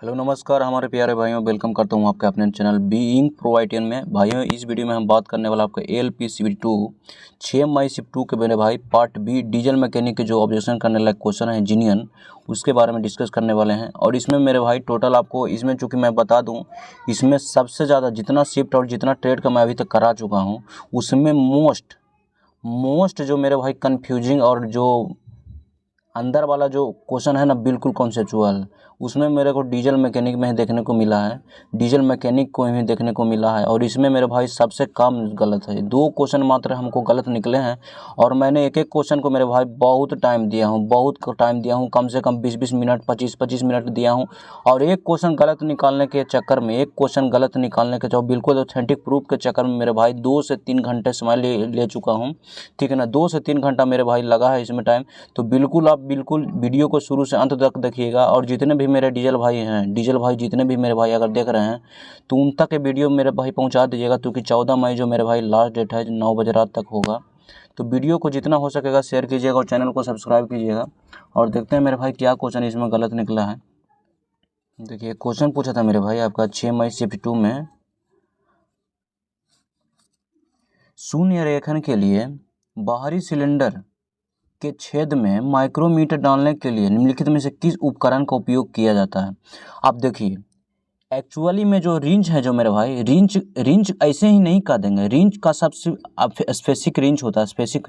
Hello नमस्कार हमारे प्यारे भाइयों, वेलकम करता हूं आपके अपने चैनल बीइंग प्रो आईटीएन में। भाइयों, इस वीडियो में हम बात करने वाला आपका ALP-CBT 6 मई शिफ्ट 2 के मेरे भाई पार्ट बी डीजल मैकेनिक के जो ऑब्जेक्शन करने लायक क्वेश्चन है इंजीनियर, उसके बारे में डिस्कस करने वाले हैं। और इसमें मेरे भाई टोटल आपको इसमें चूँकि मैं बता दूँ, इसमें सबसे ज़्यादा जितना शिफ्ट और जितना ट्रेड का मैं अभी तक करा चुका हूँ, उसमें मोस्ट जो मेरे भाई कन्फ्यूजिंग और जो अंदर वाला जो क्वेश्चन है ना, बिल्कुल कॉन्सेप्चुअल, उसमें मेरे को डीजल मैकेनिक में ही देखने को मिला है, डीजल मैकेनिक को ही देखने को मिला है। और इसमें मेरे भाई सबसे कम गलत है, 2 क्वेश्चन मात्र हमको गलत निकले हैं। और मैंने एक क्वेश्चन को मेरे भाई बहुत टाइम दिया हूँ, कम से कम 20-20 मिनट 25-25 मिनट दिया हूँ। और एक क्वेश्चन गलत निकालने के चक्कर में जो बिल्कुल ऑथेंटिक प्रूफ के चक्कर में मेरे भाई 2 से 3 घंटे समय ले चुका हूँ। ठीक है ना, 2 से 3 घंटा मेरे भाई लगा है इसमें टाइम। तो बिल्कुल वीडियो को शुरू से अंत तक देखिएगा। और जितने भी मेरे डीजल भाई जितने भी मेरे भाई अगर देख रहे हैं, तो उन तक के वीडियो मेरे भाई पहुंचा दीजिएगा, क्योंकि 14 मई जो मेरे भाई लास्ट डेट है, 9 बजे रात तक होगा। तो वीडियो को जितना हो सकेगा शेयर कीजिएगा और चैनल को सब्सक्राइब कीजिएगा। और देखते हैं मेरे भाई क्या क्वेश्चन इसमें गलत निकला है। देखिए, क्वेश्चन पूछा था मेरे भाई आपका 6 मई शिफ्ट 2 में, शून्य रेखन के लिए बाहरी सिलेंडर के छेद में माइक्रोमीटर डालने के लिए निम्नलिखित में से किस उपकरण का उपयोग किया जाता है। आप देखिए, एक्चुअली में जो रिंच है, जो मेरे भाई रिंच ऐसे ही नहीं कर देंगे। रिंच का सबसे स्पेसिफिक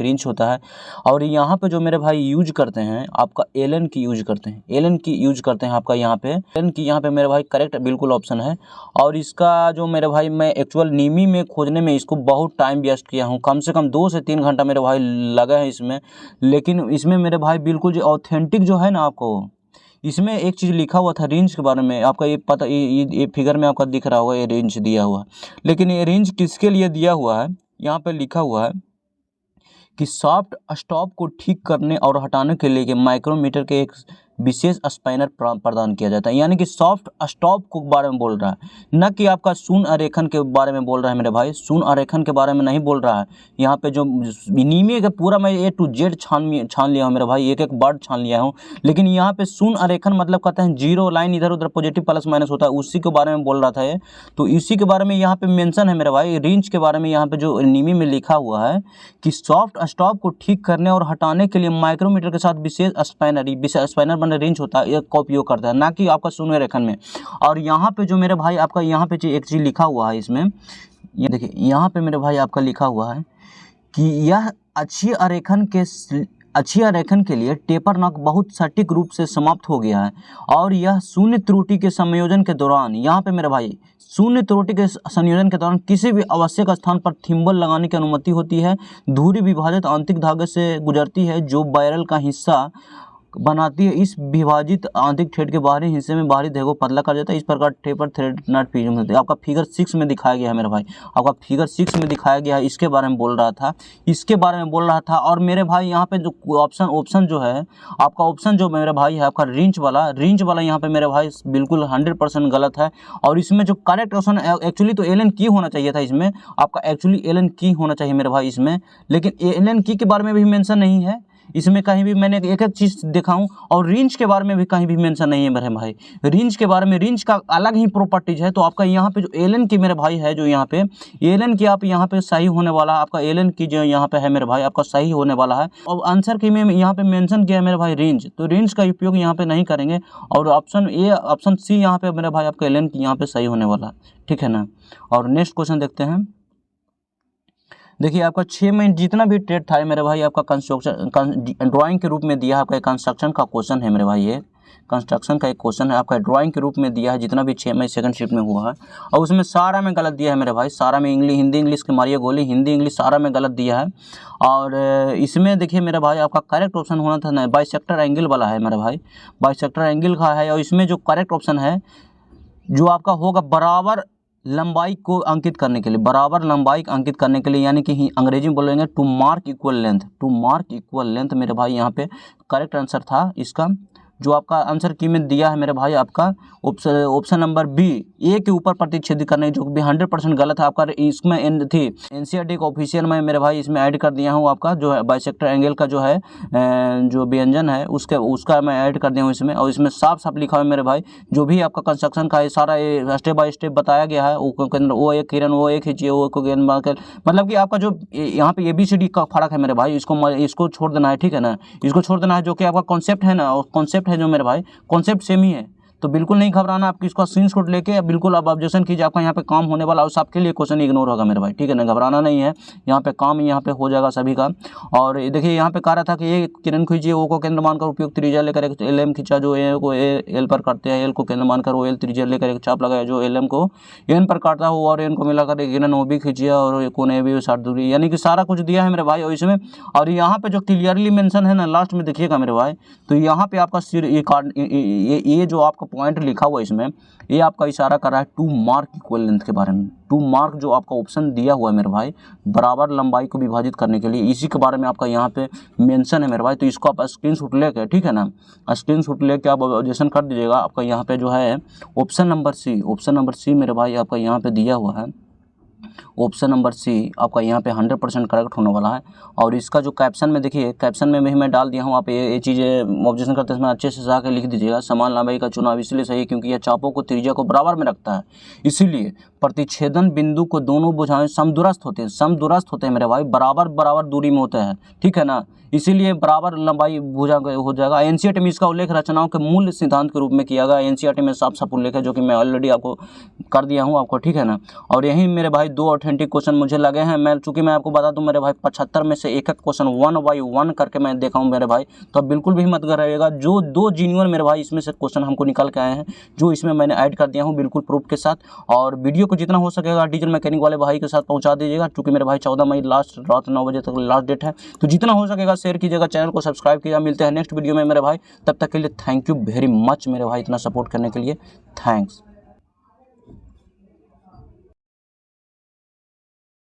रिंच होता है। और यहाँ पे जो मेरे भाई यूज करते हैं आपका एलन की यूज करते हैं आपका यहाँ पे मेरे भाई करेक्ट बिल्कुल ऑप्शन है। और इसका जो मेरे भाई मैं एक्चुअल नीमी में खोजने में इसको बहुत टाइम वेस्ट किया हूँ, कम से कम 2 से 3 घंटा मेरे भाई लगा है इसमें। लेकिन इसमें मेरे भाई बिल्कुल जो ऑथेंटिक जो है ना, आपको इसमें एक चीज़ लिखा हुआ था रेंज के बारे में, आपका ये पता, ये फिगर में आपका दिख रहा होगा, ये रेंज दिया हुआ। लेकिन ये रेंज किसके लिए दिया हुआ है, यहाँ पे लिखा हुआ है कि सॉफ्ट स्टॉप को ठीक करने और हटाने के लिए माइक्रोमीटर के एक विशेष स्पैनर प्रदान किया जाता है। यानी कि सॉफ्ट स्टॉप के बारे में बोल रहा है, न कि आपका शून्य आरेखन के बारे में बोल रहा है मेरे भाई। शून्य आरेखन के बारे में नहीं बोल रहा है। यहाँ पे जो नीमे का पूरा मैं A to Z छान लिया हूँ मेरे भाई, एक वर्ड छान लिया हूँ। लेकिन यहाँ पे शून्य आरेखन मतलब कहते हैं जीरो लाइन, इधर उधर पॉजिटिव प्लस माइनस होता है, उसी के बारे में बोल रहा था ये। तो इसी के बारे में यहाँ पे मेंशन है मेरे भाई, रेंज के बारे में यहाँ पे जो नीमे में लिखा हुआ है कि सॉफ्ट स्टॉप को ठीक करने और हटाने के लिए माइक्रोमीटर के साथ विशेष स्पैनर बने रेंच होता है, का उपयोग करता है, ना कि आपका शून्य रेखन में। और यहाँ पे जो मेरे भाई आपका यहाँ पे एक चीज़ लिखा हुआ है इसमें, ये देखिए, यहाँ पे मेरे भाई आपका लिखा हुआ है कि यह अच्छी आरेखन के लिए टेपर नॉक बहुत सटीक रूप से समाप्त हो गया है। और यह शून्य त्रुटि के संयोजन के दौरान, यहाँ पे मेरे भाई शून्य त्रुटि के संयोजन के दौरान किसी भी आवश्यक स्थान पर थिम्बल लगाने की अनुमति होती है। धुरी विभाजित आंतरिक धागे से गुजरती है जो बैरल का हिस्सा बनाती है। इस विभाजित आंतरिक थ्रेड के बाहरी हिस्से में बाहरी धागे को पतला कर देता है। इस प्रकार टेपर थ्रेड नट फिल्म होती है। आपका फिगर 6 में दिखाया गया है मेरे भाई, आपका फिगर 6 में दिखाया गया है। इसके बारे में बोल रहा था। और मेरे भाई यहाँ पे जो ऑप्शन जो है आपका, ऑप्शन जो मेरे भाई है आपका रिंच वाला यहाँ पे मेरे भाई बिल्कुल 100% गलत है। और इसमें जो करेक्ट ऑप्शन एक्चुअली तो एलन की होना चाहिए था इसमें, आपका एक्चुअली एलन की होना चाहिए मेरे भाई इसमें। लेकिन एलन की के बारे में भी मेंशन नहीं है इसमें, कहीं भी मैंने एक चीज़ देखा हूँ। और रेंज के बारे में भी कहीं भी मेंशन नहीं है मेरे भाई। रेंज के बारे में, रेंज का अलग ही प्रॉपर्टीज है। तो आपका यहाँ पे जो एलन की मेरे भाई है, जो यहाँ पे एलन की आप यहाँ पे सही होने वाला, आपका एलन की जो यहाँ पे है मेरे भाई आपका सही होने वाला है। और आंसर की में यहाँ पे मेंशन किया है मेरे भाई रेंज, तो रेंज का उपयोग यहाँ पे नहीं करेंगे। और ऑप्शन सी यहाँ पे मेरे भाई आपका एलन की यहाँ पे सही होने वाला है, ठीक है ना। और नेक्स्ट क्वेश्चन देखते हैं। देखिए, आपका 6 महीने जितना भी ट्रेड था मेरे भाई, आपका कंस्ट्रक्शन ड्राइंग के रूप में दिया है। आपका कंस्ट्रक्शन का क्वेश्चन है मेरे भाई, ये कंस्ट्रक्शन का एक क्वेश्चन है आपका, ड्राइंग के रूप में दिया है, जितना भी 6 मई सेकंड शिफ्ट में हुआ है। और उसमें सारा में गलत दिया है मेरे भाई, सारा में हिंदी इंग्लिश के मारिए गोली, हिंदी इंग्लिश सारा में गलत दिया है। और इसमें देखिए मेरे भाई आपका करेक्ट ऑप्शन होना था ना, बाइसेक्टर एंगल वाला है मेरे भाई, बाइसेक्टर एंगल का है। और इसमें जो करेक्ट ऑप्शन है जो आपका होगा बराबर लंबाई को अंकित करने के लिए, यानी कि अंग्रेजी में बोलेंगे टू मार्क इक्वल लेंथ मेरे भाई। यहाँ पे करेक्ट आंसर था इसका जो आपका आंसर की में दिया है मेरे भाई आपका ऑप्शन नंबर बी, ए के ऊपर प्रतिच्छेद करने, जो भी 100% गलत है आपका। इसमें एनसीईआरटी का ऑफिशियल मैं मेरे भाई इसमें ऐड कर दिया हूँ, आपका जो है बाइसेक्टर एंगल का जो है जो व्यंजन है उसका मैं ऐड कर दिया हूँ इसमें। और इसमें साफ साफ लिखा है मेरे भाई, जो भी आपका कंस्ट्रक्शन का है सारा स्टेप बाय स्टेप बताया गया है। वो एक किरण, वो एक खींचिए, वो को गेंद मार, मतलब कि आपका जो यहाँ पे ABCD का फर्क है मेरे भाई, इसको छोड़ देना है, ठीक है ना, इसको छोड़ देना है। जो कि आपका कॉन्सेप्ट है ना, कॉन्सेप्ट है जो मेरे भाई, कॉन्सेप्ट सेम ही है। तो बिल्कुल नहीं घबराना, आप इसका स्क्रीनशॉट लेके बिल्कुल आप ऑब्जेक्शन कीजिए, आपका यहाँ पे काम होने वाला, और सबके लिए क्वेश्चन इग्नोर होगा मेरे भाई, ठीक है ना, घबराना नहीं है। यहाँ पे काम यहाँ पे हो जाएगा सभी का। और देखिए यहाँ पे कह रहा था कि ये किरण खींचिए, ओ को केंद्र मानकर उपयुक्त त्रिज्या लेकर एक LM खींचा, जो ए को L पर काटते हैं, L को केंद्र मानकर OL त्रिज्या लेकर एक चाप लगाया, जो LM को N पर काटता है, और N को मिलाकर एक किरण OB खींचिए, और कोण AB 60 डिग्री, यानी कि सारा कुछ दिया है मेरे भाई। और इसमें और यहाँ पे जो क्लियरली मेंशन है ना लास्ट में देखिएगा मेरे भाई, तो यहाँ पे आपका सिर ये जो आपका पॉइंट लिखा हुआ है इसमें, ये आपका इशारा कर रहा है 2 मार्क इक्वल लेंथ के बारे में। 2 मार्क जो आपका ऑप्शन दिया हुआ है मेरे भाई, बराबर लंबाई को विभाजित करने के लिए, इसी के बारे में आपका यहाँ पे मेंशन है मेरे भाई। तो इसको आप स्क्रीनशॉट लेके, ठीक है ना, स्क्रीनशॉट लेके आप ऑब्जेक्शन कर दीजिएगा। आपका यहाँ पे जो है ऑप्शन नंबर सी मेरे भाई आपका यहाँ पे दिया हुआ है, ऑप्शन नंबर सी आपका यहाँ पे 100% करेक्ट होने वाला है। और इसका जो कैप्शन में देखिए, कैप्शन में भी मैं डाल दिया हूँ, आप ये चीज़ें ऑब्जेक्शन करते समय अच्छे से जाकर लिख दीजिएगा। समान लंबाई का चुनाव इसलिए सही क्योंकि यह चापों को त्रिज्या को बराबर में रखता है, इसीलिए प्रतिच्छेदन बिंदु को दोनों भुजाएं समदूरस्थ होते हैं मेरे भाई, बराबर दूरी में होते हैं, ठीक है ना, इसीलिए बराबर लंबाई भुजा हो जाएगा। एनसीईआरटी में इसका उल्लेख रचनाओं के मूल सिद्धांत के रूप में किया गया, एनसीईआरटी में साफ साफ उल्लेख है, जो कि मैं ऑलरेडी आपको कर दिया हूँ आपको, ठीक है ना। और यही मेरे भाई 2 ऑथेंटिक क्वेश्चन मुझे लगे हैं। चूंकि मैं आपको बता दूं मेरे भाई 75 में से एक क्वेश्चन 1 by 1 करके मैं देखा हूँ मेरे भाई, तो अब बिल्कुल भी मत करिएगा। जो 2 जीनियर मेरे भाई इसमें से क्वेश्चन हमको निकल के आए हैं, जो इसमें मैंने ऐड कर दिया हूँ बिल्कुल प्रूफ के साथ। और वीडियो को जितना हो सकेगा डीजल मैकेनिक वाले भाई के साथ पहुँचा दीजिएगा, क्योंकि मेरे भाई 14 मई लास्ट रात 9 बजे तक लास्ट डेट है। तो जितना हो सकेगा शेयर कीजिएगा, चैनल को सब्सक्राइब कीजिएगा। मिलते हैं नेक्स्ट वीडियो में मेरे भाई, तब तक के लिए थैंक यू वेरी मच मेरे भाई, इतना सपोर्ट करने के लिए थैंक्स।